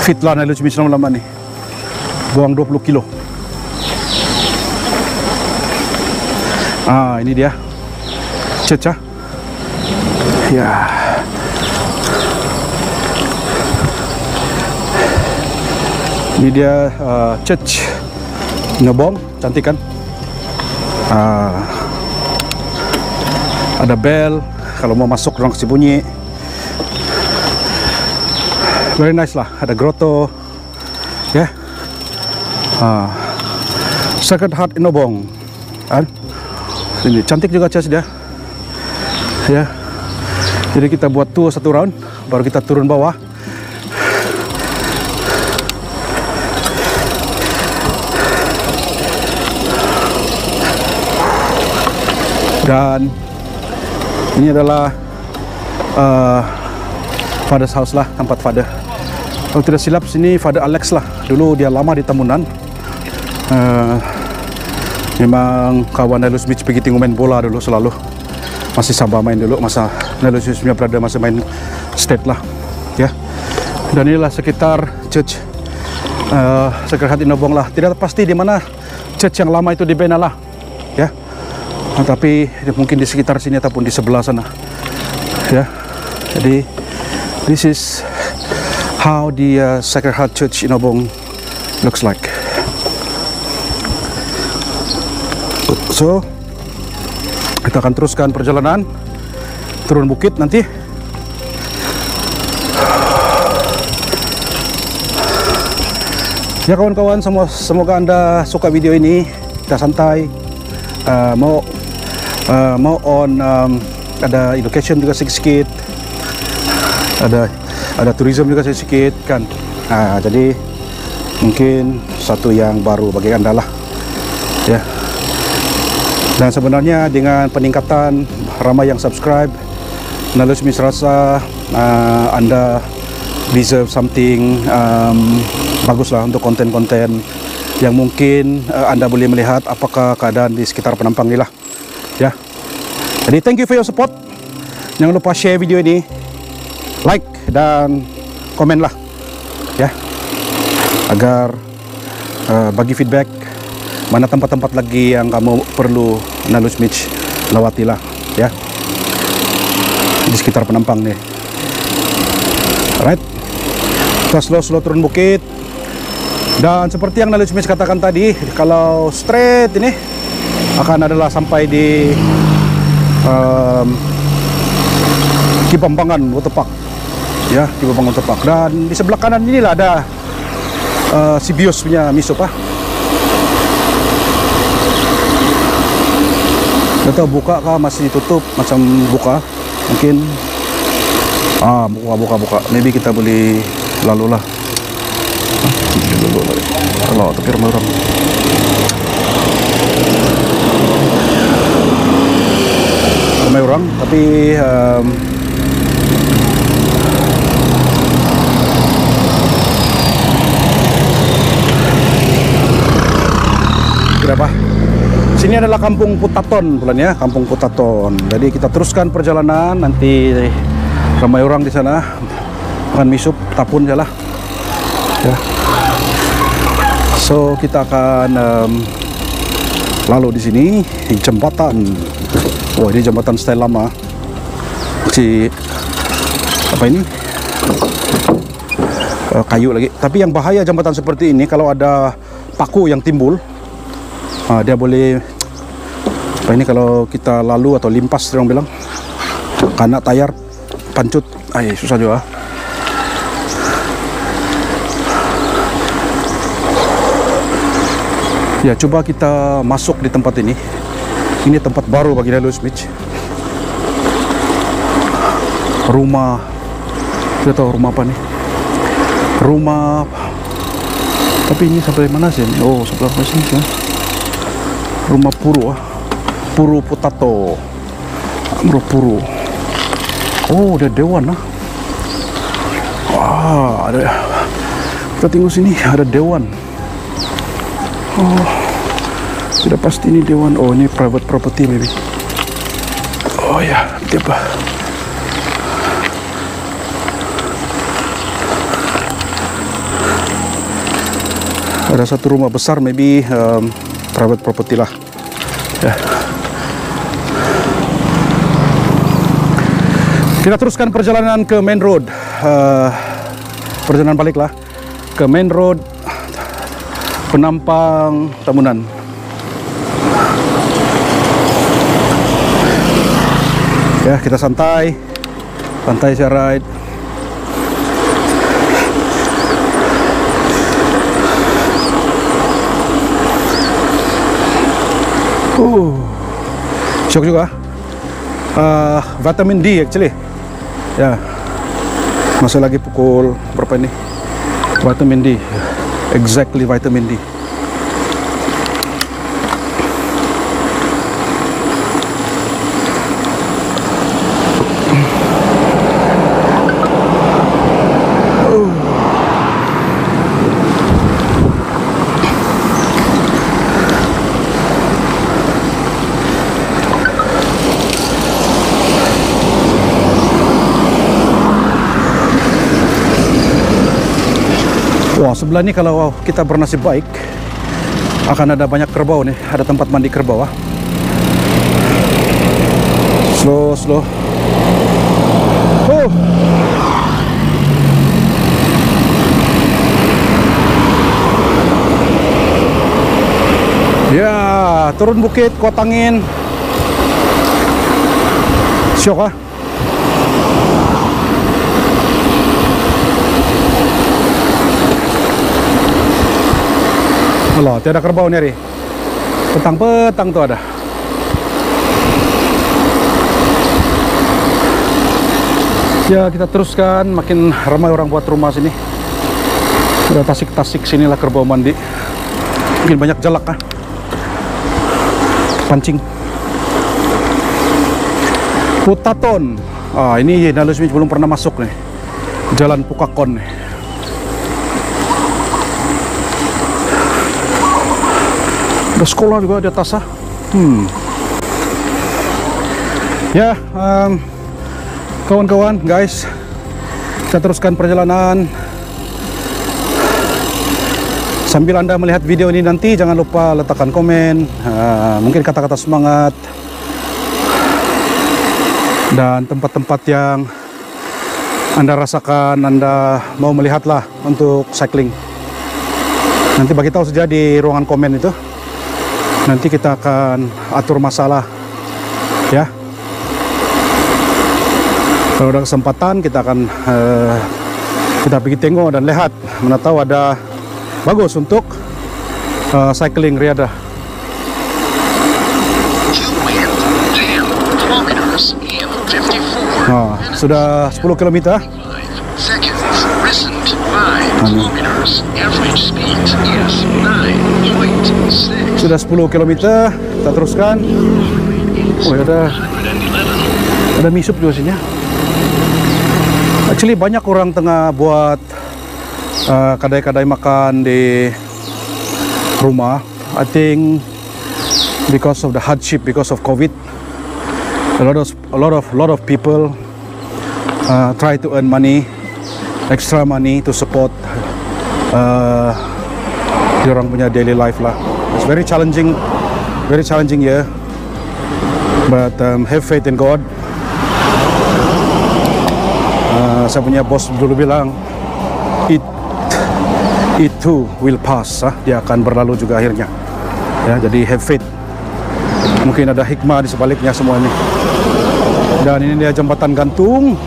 Fit lah Nilutch Beach lama-lama nih, buang 20 kilo. Ini dia church ya. Ini dia church Ngebong, cantik kan. Ada bell, kalau mau masuk orang kasih bunyi. Very nice lah, ada grotto ya. Sacred Heart Inobong kan. Ini cantik juga church dia ya. Jadi kita buat tour satu round, baru kita turun bawah. Dan ini adalah Father's house lah, tempat Father. Kalau tidak silap sini Father Alex lah. Dulu dia lama di Tamunan. Memang kawan Nilutch Beach pergi tengok main bola dulu selalu. Masih Sabah main dulu, masa Nilutch Beach punya berada masih main state lah ya. Dan inilah sekitar church Sacred Heart Inobong lah. Tidak pasti di mana church yang lama itu dibina lah ya. Tapi mungkin di sekitar sini ataupun di sebelah sana ya. Jadi this is how the Sacred Heart Church Inobong looks like. So kita akan teruskan perjalanan turun bukit nanti. Ya kawan-kawan, semoga Anda suka video ini. Kita santai, mau ada education juga sedikit, ada tourism juga sedikit kan. Jadi mungkin satu yang baru bagi Anda lah ya. Dan sebenarnya dengan peningkatan ramai yang subscribe, Knowledge Mitch rasa Anda deserve something bagus lah untuk konten-konten yang mungkin Anda boleh melihat apakah keadaan di sekitar Penampang ni lah ya. Jadi thank you for your support. Jangan lupa share video ini, like dan komen lah ya, agar bagi feedback mana tempat-tempat lagi yang kamu perlu Knowledge Mitch lawati lah ya di sekitar Penampang nih. Alright, kita slow turun bukit. Dan seperti yang Knowledge Mitch katakan tadi, kalau straight ini akan adalah sampai di Kipampangan Waterpark ya, Kipampangan Waterpark. Dan di sebelah kanan inilah ada Sibios punya miso pak. Tidak tahu buka kah masih tutup, macam buka mungkin. Buka. Maybe kita boleh lalu lah. Kalau tapi ramai orang. Ramai orang, tapi berapa? Sini adalah Kampung Putaton bulan ya, Kampung Putaton. Jadi kita teruskan perjalanan, nanti ramai orang di sana makan misup tapun jalah ya. So kita akan lalu di sini di jembatan. Wah, ini jembatan style lama. Apa ini? Kayu lagi. Tapi yang bahaya jembatan seperti ini kalau ada paku yang timbul, dia boleh apa ini, kalau kita lalu atau limpas orang bilang kena tayar pancut, susah juga. Ya, coba kita masuk di tempat ini. Ini tempat baru bagi Knowledge Mitch. Rumah, tidak tahu rumah apa nih. Rumah, tapi ini sampai mana sih? Oh, sebelah sini ya. Rumah Puru Putato. Puru. Oh, ada dewan lah. Wah, ada. Kita tengok sini ada dewan. Oh, tidak pasti ini dewan. Oh, ini private property maybe. Oh ya, tiba. Ada satu rumah besar, maybe private property lah. Ya. Kita teruskan perjalanan ke main road. Perjalanan balik lah ke main road Penampang Tamunan. Ya, kita santai saya ride. Syok juga. Vitamin D actually. Ya, masih lagi pukul berapa ini? Vitamin D. Exactly vitamin D. Wah, sebelah ini kalau kita bernasib baik akan ada banyak kerbau nih, ada tempat mandi kerbau. Slow. Ya, turun bukit, kuat angin. Syok ah. Alah, tiada kerbau nih, Ri. Petang-petang tuh ada. Ya, kita teruskan. Makin ramai orang buat rumah sini. Udah tasik-tasik sinilah kerbau mandi. Mungkin banyak jalak kan. Pancing. Putaton. Ini Nalutch Beach belum pernah masuk nih. Jalan Pukakon nih. Ada sekolah juga di atas ah. Ya, kawan-kawan, guys, kita teruskan perjalanan. Sambil Anda melihat video ini nanti, jangan lupa letakkan komen, mungkin kata-kata semangat, dan tempat-tempat yang Anda rasakan, Anda mau melihatlah untuk cycling. Nanti bagi tahu saja di ruangan komen itu. Nanti kita akan atur masalah, ya. Kalau ada kesempatan kita akan kita pergi tengok dan lihat, mana tahu ada bagus untuk cycling riadah. Sudah 10 km. Sudah 10 km, kita teruskan. Oh, ada misup juga sini. Actually banyak orang tengah buat kedai-kedai makan di rumah. I think because of the hardship, because of COVID, a lot of people try to earn money, extra money to support orang punya daily life lah. It's very challenging year, but have faith in God. Saya punya bos dulu bilang, it too will pass. Dia akan berlalu juga akhirnya. Ya, jadi have faith. Mungkin ada hikmah di sebaliknya semuanya. Dan ini dia jembatan gantung.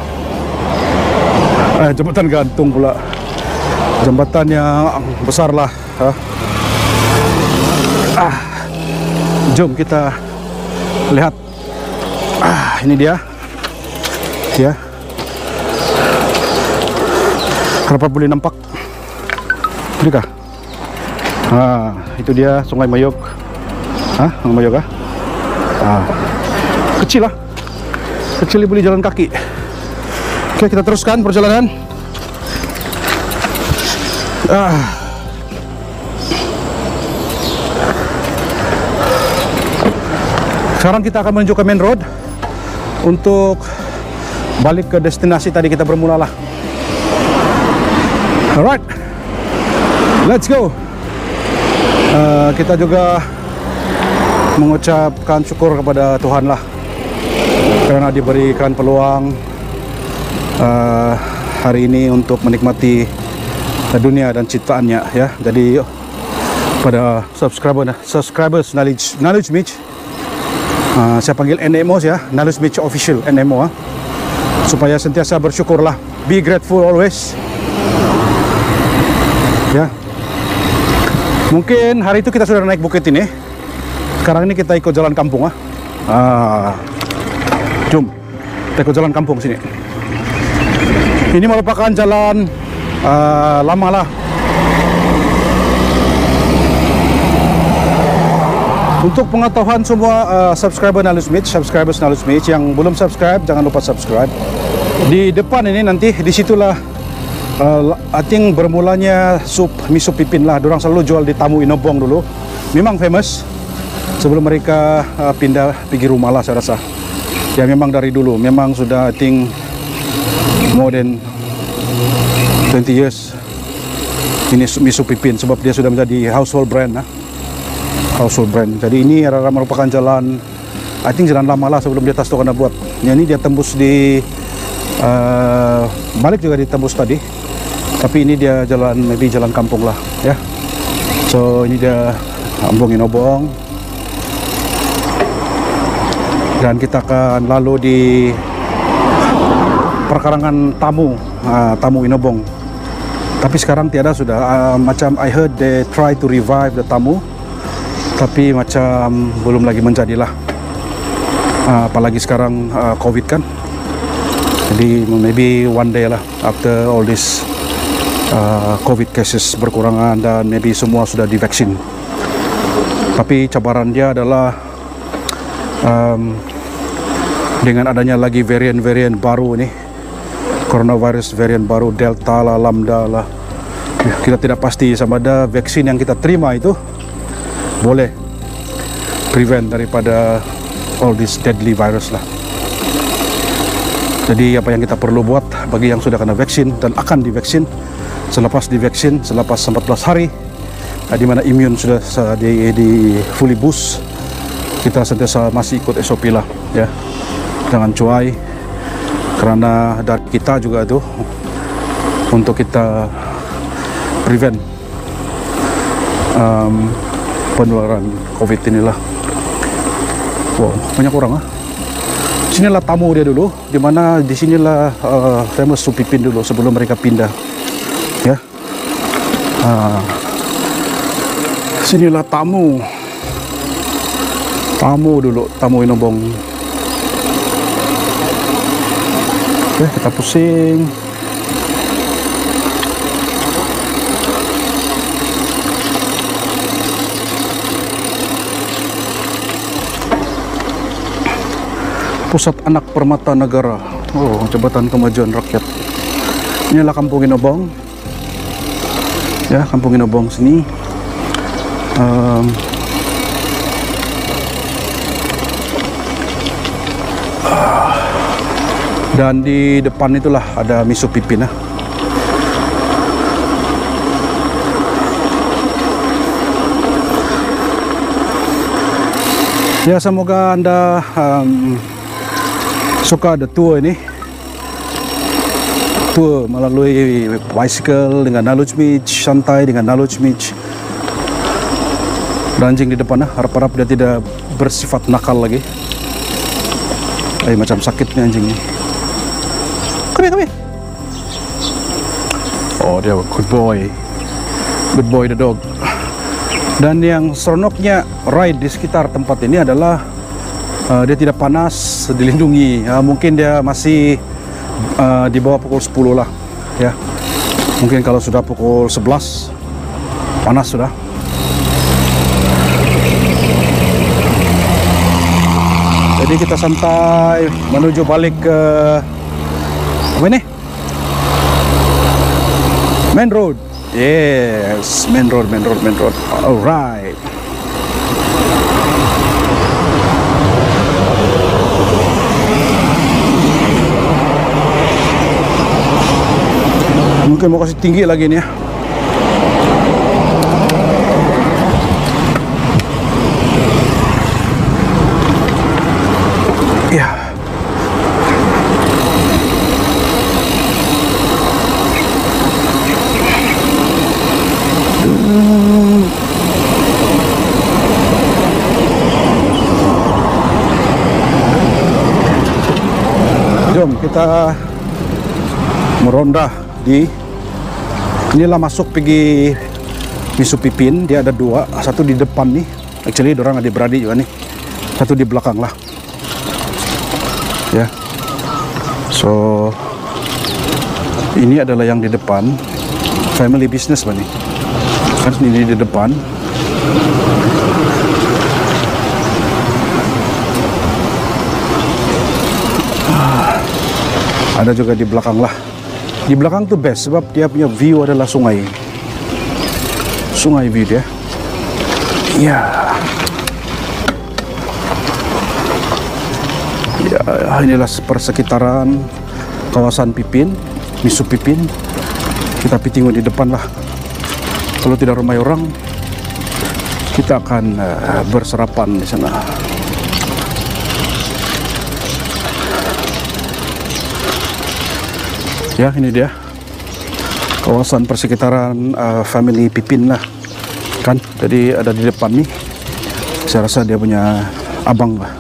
Jembatan gantung pula. Jembatan yang besar lah. Jom kita lihat. Ini dia. Ya. Kenapa boleh nampak? Ini kah? Itu dia Sungai Mayog. Sungai Mayog kah? Kecil lah. Kecil boleh jalan kaki. Oke, kita teruskan perjalanan. Sekarang kita akan menuju ke main road untuk balik ke destinasi tadi kita bermula lah. Alright, let's go. Kita juga mengucapkan syukur kepada Tuhan lah, karena diberikan peluang hari ini untuk menikmati dunia dan ciptaannya, ya. Jadi pada subscribers Nalutch Beach, saya panggil NMO ya, Nalutch Beach Official NMO, supaya sentiasa bersyukurlah, be grateful always. Ya, mungkin hari itu kita sudah naik bukit ini. Sekarang ini kita ikut jalan kampung. Jom, kita ikut jalan kampung sini. Ini merupakan jalan lama lah. Untuk pengetahuan semua subscribers Nalutch Beach yang belum subscribe, jangan lupa subscribe. Di depan ini nanti, disitulah I think bermulanya mie sup Pipin lah. Diorang selalu jual di Tamu Inobong dulu. Memang famous sebelum mereka pindah pergi rumah lah, saya rasa. Ya, memang dari dulu. Memang sudah I think more than 20 years ini mie sup Pipin, sebab dia sudah menjadi household brand. Household brand. Jadi ini merupakan jalan, I think jalan lama lah sebelum dia tas tu kena buat. Ini dia tembus di balik juga ditembus tadi. Tapi ini dia jalan, maybe jalan kampung lah, ya. So ini dia Ambung Inobong. dan kita akan lalu di perkarangan tamu Inobong. Tapi sekarang tiada sudah. Macam I heard they try to revive the tamu, tapi macam belum lagi menjadilah. Apalagi sekarang COVID kan. Jadi maybe one day lah after all this COVID cases berkurangan dan maybe semua sudah divaksin. Tapi cabaran dia adalah dengan adanya lagi varian-varian baru ini, coronavirus varian baru Delta lah, Lambda lah. Kita tidak pasti sama ada vaksin yang kita terima itu boleh prevent daripada all this deadly virus lah. Jadi apa yang kita perlu buat bagi yang sudah kena vaksin dan akan divaksin, selepas divaksin, selepas 14 hari, di mana imun sudah di fully boost, kita sentiasa masih ikut SOP lah, ya. Jangan cuai, karena dari kita juga itu untuk kita prevent penularan COVID inilah. Wow, banyak orang. Sinilah tamu dia dulu, dimana di sinilah famous Supipin dulu sebelum mereka pindah, ya. Sinilah tamu dulu, tamu Inobong. Oke, kita pusing. Pusat Anak Permata Negara. Oh, Jabatan Kemajuan Rakyat. Inilah Kampung Inobong. Ya, Kampung Inobong sini. Dan di depan itulah ada Misu Pipin. Ya, semoga Anda suka ada tour ini. Tour melalui bicycle dengan knowledge beach, santai dengan knowledge beach. Dan anjing di depan, harap-harap dia tidak bersifat nakal lagi. Macam sakitnya anjing ini. Come here. Oh, dia good boy the dog. Dan yang seronoknya ride di sekitar tempat ini adalah dia tidak panas, dilindungi. Mungkin dia masih di bawah pukul 10 lah, ya. Mungkin kalau sudah pukul 11 panas sudah. Jadi kita santai menuju balik ke apa ini? Main road. Yes, main road. Alright. Mungkin mau kasih tinggi lagi nih, ya. Ya. Jom kita meronda di inilah masuk pergi Misu Pipin. Dia ada dua, satu di depan nih, actually dorang adik-beradik juga nih, satu di belakang lah, ya. So ini adalah yang di depan, family business nih kan, ini di depan. Ada juga di belakang lah. Di belakang tuh best sebab dia punya view adalah sungai view dia. Ya. Ya, inilah persekitaran kawasan Pipin, Misu Pipin. Kita tengok di depan lah. Kalau tidak ramai orang, kita akan berserapan di sana. Ya, ini dia kawasan persekitaran family Pipin lah kan. Jadi ada di depan nih, saya rasa dia punya abang lah.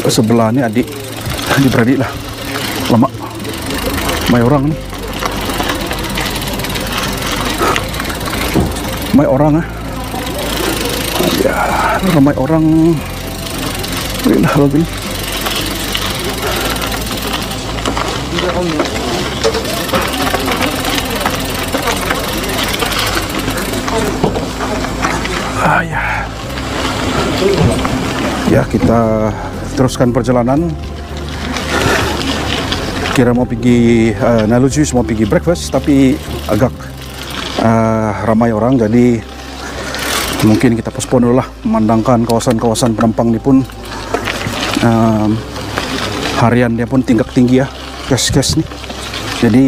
Sebelah ni adik beradik lah. Lama mai orang ni. Mai orang ya, ramai orang. Baiklah kalau begini. Ya, kita teruskan perjalanan. Kira mau pergi Nalujis, mau pergi breakfast, tapi agak ramai orang, jadi mungkin kita postpone dulu lah. Memandangkan kawasan-kawasan Penampang ni pun harian dia pun tingkat tinggi ya, kes-kes ni. Jadi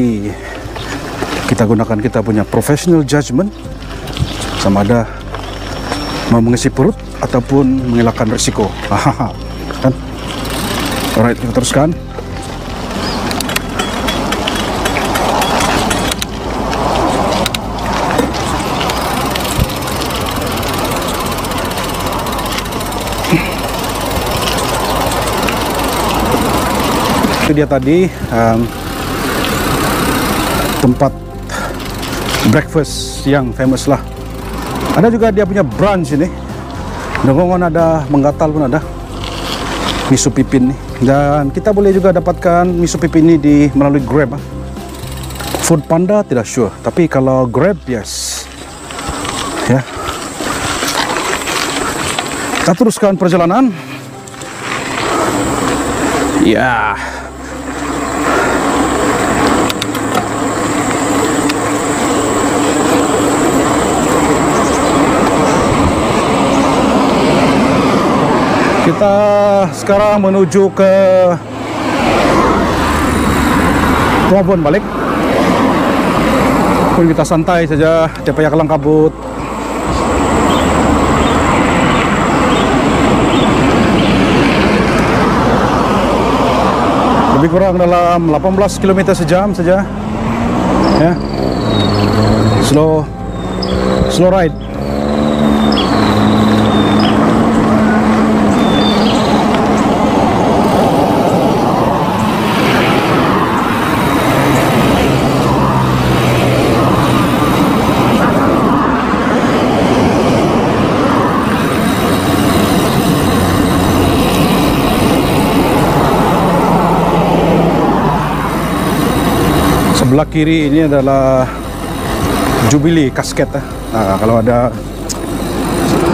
kita gunakan kita punya professional judgment, sama ada mau mengisi perut ataupun mengelakkan risiko. Kan? Alright, kita teruskan. Itu dia tadi tempat breakfast yang famous lah. Ada juga dia punya brunch ini. Dongongan ada, menggatal pun ada. Miso Pipin nih. Dan kita boleh juga dapatkan miso pipin ini melalui Grab. Food Panda tidak sure, tapi kalau Grab yes. Ya. Kita teruskan perjalanan. Ya. Kita sekarang menuju ke Tuabon balik. Pun kita santai saja, tidak payah kelang kabut. Lebih kurang dalam 18 km sejam saja. Ya. Slow ride. Sebelah kiri ini adalah Jubilee Casket. Nah, kalau ada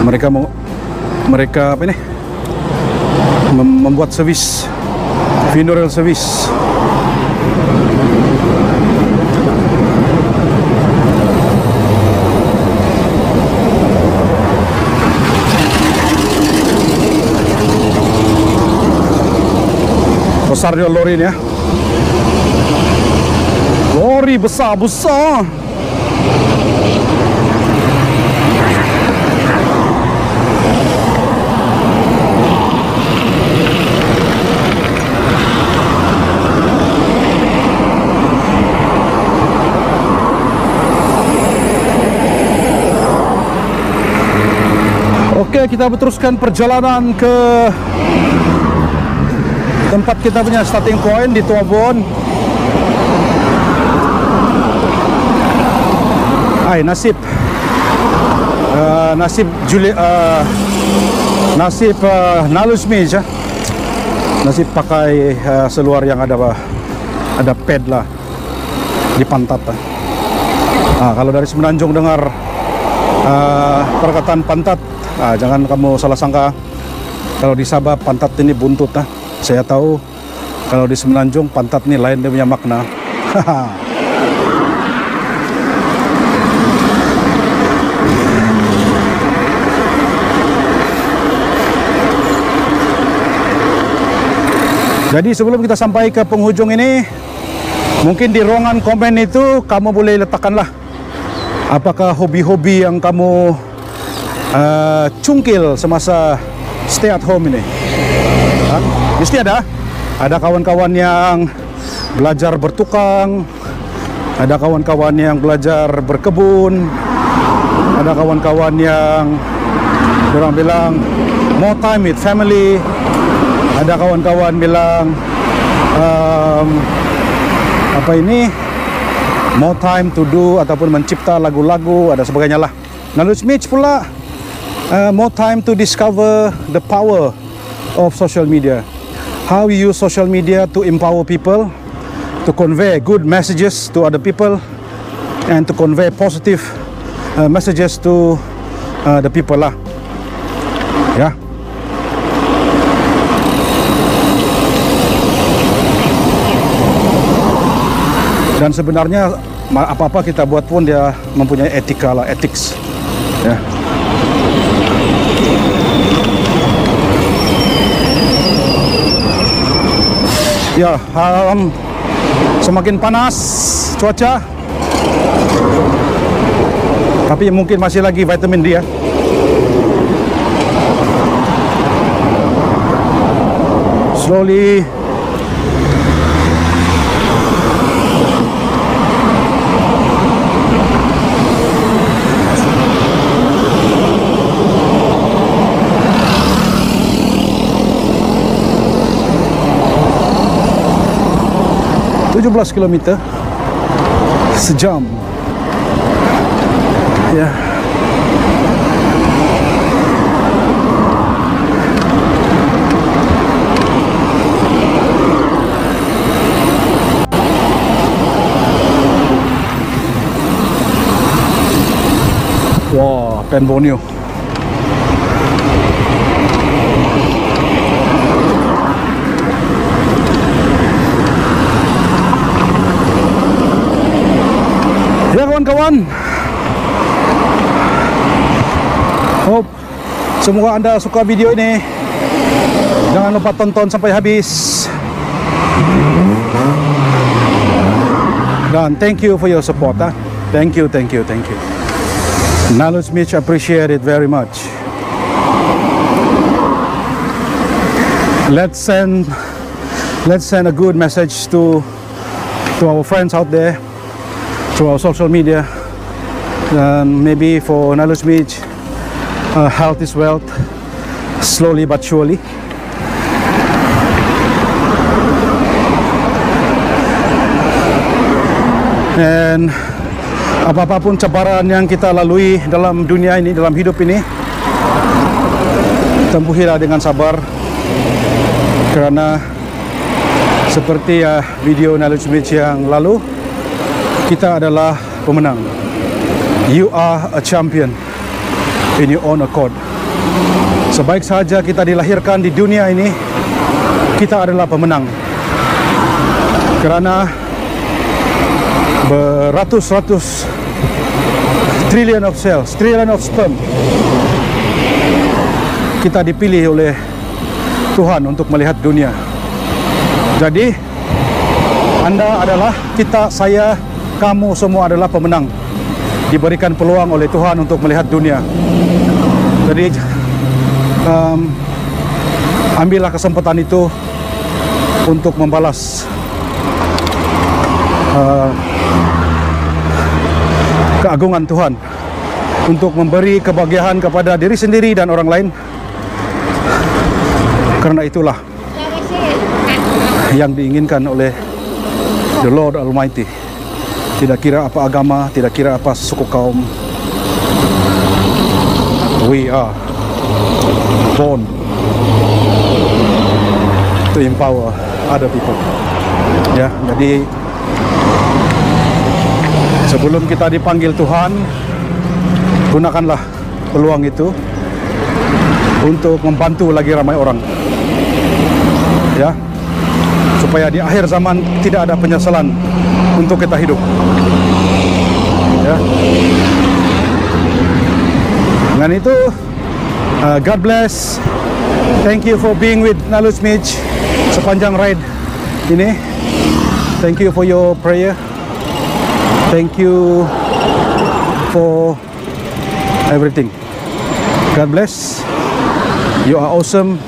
mereka apa ini membuat servis funeral service. Besar dia lori ini ya. Lori besar-besar. Oke, kita teruskan perjalanan ke tempat kita punya starting point di Tuabon. Nasib Nalujis ya. Nasib pakai seluar yang ada pad lah di pantat. Kalau dari Semenanjung dengar perkataan pantat, jangan kamu salah sangka. Kalau di Sabah pantat ini buntut. Saya tahu kalau di Semenanjung pantat ini lain, dia punya makna. Jadi sebelum kita sampai ke penghujung ini, mungkin di ruangan komen itu kamu boleh letakkanlah apakah hobi-hobi yang kamu cungkil semasa stay at home ini. Mesti ada kawan-kawan yang belajar bertukang, ada kawan-kawan yang belajar berkebun, ada kawan-kawan yang orang bilang more time with family. Ada kawan-kawan bilang apa ini, more time to do ataupun mencipta lagu-lagu, ada sebagainya lah. Knowledge Mitch pula more time to discover the power of social media. How we use social media to empower people, to convey good messages to other people, and to convey positive messages to the people lah. Ya. Dan sebenarnya apa-apa kita buat pun dia mempunyai etika lah, ethics. Ya. Ya, semakin panas cuaca, tapi mungkin masih lagi vitamin D ya. Slowly km sejam. Ya. Wah, Pen Borneo. Ya kawan-kawan, hope semoga anda suka video ini. Jangan lupa tonton sampai habis. Dan thank you for your support. Thank you. Knowledge Mitch, appreciate it very much. Let's send a good message to our friends out there through our social media, and maybe for Knowledge Mitch, health is wealth, slowly but surely. And apapun cabaran yang kita lalui dalam dunia ini, dalam hidup ini, tempuhilah dengan sabar, karena seperti video Knowledge Mitch yang lalu, kita adalah pemenang. You are a champion in your own accord. Sebaik sahaja kita dilahirkan di dunia ini, kita adalah pemenang. Kerana beratus-ratus trillion of cells, trillion of sperm, kita dipilih oleh Tuhan untuk melihat dunia. Jadi anda adalah, kita, saya, kamu semua adalah pemenang, diberikan peluang oleh Tuhan untuk melihat dunia. Jadi ambillah kesempatan itu untuk membalas keagungan Tuhan, untuk memberi kebahagiaan kepada diri sendiri dan orang lain. Karena itulah yang diinginkan oleh the Lord Almighty. Tidak kira apa agama, tidak kira apa suku kaum, we are born to empower other people. Ya, jadi sebelum kita dipanggil Tuhan, gunakanlah peluang itu untuk membantu lagi ramai orang. Ya, supaya di akhir zaman tidak ada penyesalan untuk kita hidup. Ya. Dengan itu, God bless. Thank you for being with Knowledge Mitch sepanjang ride ini. Thank you for your prayer. Thank you for everything. God bless. You are awesome.